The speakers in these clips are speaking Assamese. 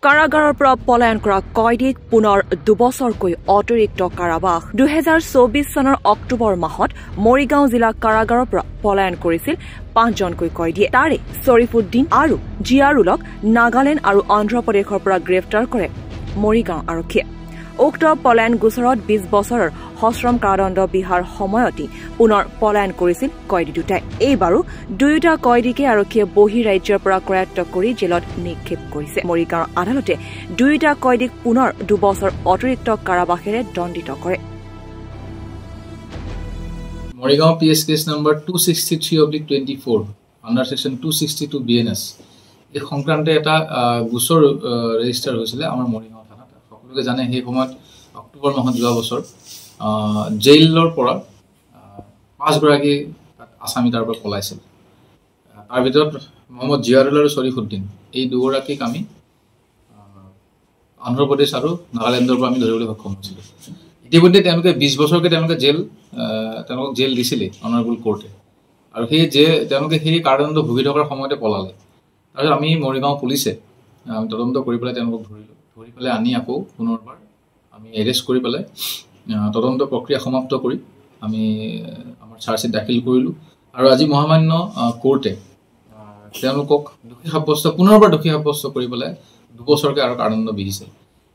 কাৰাগাৰৰ পৰা পলায়ন কৰা কয়দীক পুনৰ 2 বছৰকৈ অতিৰিক্ত কাৰাবাস 2024 চনৰ অক্টোবৰ মাহত মৰিগাঁও জিলা কাৰাগাৰৰ পৰা পলায়ন কৰিছিল 5জনকৈ কয়দীয়ে তাৰে শৰীফুদ্দিন আৰু জিয়াৰুলক নাগালেণ্ড আৰু অন্ধ্ৰপ্ৰদেশৰ পৰা গ্ৰেপ্তাৰ কৰে মৰিগাঁও আৰক্ষীয়ে উক্ত পলায়ন গোচৰত 20 বছৰৰ সশ্ৰম কাৰাদণ্ড বিহাৰ সময়তে পুনৰ পলায়ন কৰিছিল কয়দী দুটাই এইবাৰো দুয়োটা কয়দীকে আৰক্ষীয়ে বহি ৰাজ্যৰ পৰা কৰায়ত্ব কৰি জেলত নিক্ষেপ কৰিছে মৰিগাঁও আদালতে দুয়োটা কয়দীক পুনৰ 2 বছৰ অতিৰিক্ত কাৰাবাসেৰে দণ্ডিত কৰে মৰিগাঁও PS case number 263/24 under section 262 BNS এই সংক্ৰান্তে এটা গোচৰ ৰেজিষ্টাৰ হৈছিল আমাৰ মৰিগাঁও থানাত সকলোকে জানে সেই সময়ত অক্টোবৰ মাহত যোৱা বছৰ জেইলৰ পৰা 5 গৰাকী আসামী তাৰ পৰা পলাইছিল তাৰ ভিতৰত মোহাম্মদ জিয়াৰুল আৰু শৰীফুদ্দিন এই দুগৰাকীক আমি অন্ধ্ৰপ্ৰদেশ আৰু নাগালেণ্ডৰ পৰা আমি ধৰিবলৈ সক্ষম হৈছিলোঁ ইতিমধ্যে তেওঁলোকে 20 বছৰকৈ তেওঁলোকে জেল দিছিলে অনাৰেবল কোৰ্টে আৰু তেওঁলোকে সেই কাৰাদণ্ড ভুগি থকাৰ সময়তে পলালে তাৰপিছত আমি মৰিগাঁও পুলিচে তদন্ত কৰি পেলাই তেওঁলোকক ধৰি পেলাই আনি আকৌ পুনৰবাৰ আমি এৰেষ্ট কৰি পেলাই তদন্ত প্ৰক্ৰিয়া সমাপ্ত কৰি আমি আমাৰ চাৰ্জশ্বিট দাখিল কৰিলোঁ আৰু আজি মহামান্য কোৰ্টে তেওঁলোকক পুনৰবাৰ দোষী সাব্যস্ত কৰি পেলাই 2 বছৰকৈ আৰু কাৰাদণ্ড বিহিছে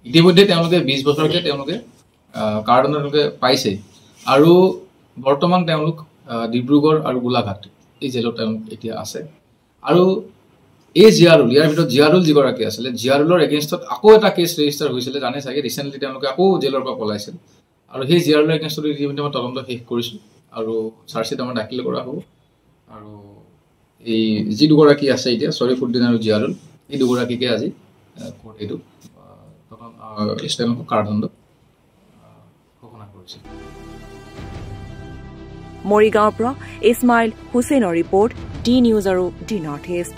ইতিমধ্যে তেওঁলোকে 20 বছৰকৈ তেওঁলোকে কাৰাদণ্ড পাইছে আৰু বৰ্তমান তেওঁলোক ডিব্ৰুগড় আৰু গোলাঘাট এই জেলত তেওঁলোক এতিয়া আছে আৰু এই ইয়াৰ ভিতৰত জিয়াৰুল যিগৰাকী আছিলে জিয়াৰুলৰ এগেইনষ্টত আকৌ এটা কেছ ৰেজিষ্টাৰ হৈছিলে জানে চাগে ৰিচেণ্টলি তেওঁলোকে আকৌ জেলৰ পৰা পলাইছিল আৰু সেই জিয়াৰুলৰ এগেইনষ্টত ইতিমধ্যে মই তদন্ত শেষ কৰিছোঁ আৰু চাৰ্জশ্বিট আমাৰ দাখিল কৰা হ'ব আৰু এই যি দুগৰাকী আছে এতিয়া শৰীফুদ্দিন আৰু জিয়াৰুল এই দুগৰাকীকে আজি কোৰ্ট এইটো তেওঁলোকক কাৰাদণ্ড ঘোষণা কৰিছে মৰিগাঁৱৰ পৰা ইছমাইল হুছেইনৰ ৰিপৰ্ট ডি নিউজ আৰু ডি নৰ্থ ইষ্ট